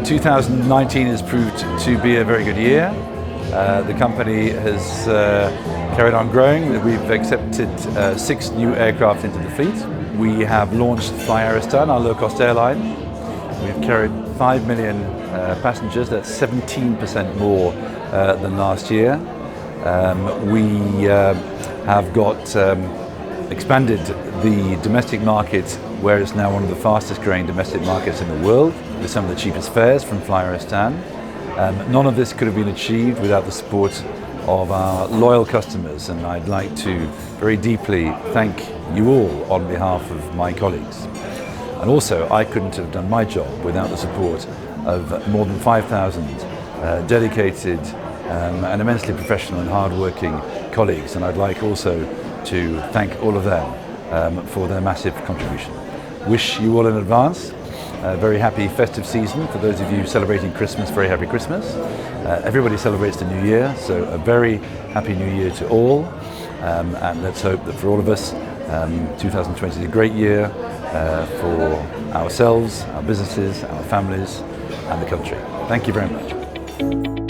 2019 has proved to be a very good year. The company has carried on growing. We've accepted 6 new aircraft into the fleet. We have launched Astana, our low-cost airline. We've carried 5 million passengers. That's 17% more than last year. We have got expanded the domestic market, where it's now one of the fastest growing domestic markets in the world, with some of the cheapest fares from Astana. None of this could have been achieved without the support of our loyal customers, and I'd like to very deeply thank you all on behalf of my colleagues. And also, I couldn't have done my job without the support of more than 5,000 dedicated and immensely professional and hard-working colleagues, and I'd like also to thank all of them for their massive contribution. Wish you all in advance a very happy festive season. For those of you celebrating Christmas, very happy Christmas. Everybody celebrates the New Year, so a very happy New Year to all. And let's hope that for all of us, 2020 is a great year for ourselves, our businesses, our families, and the country. Thank you very much.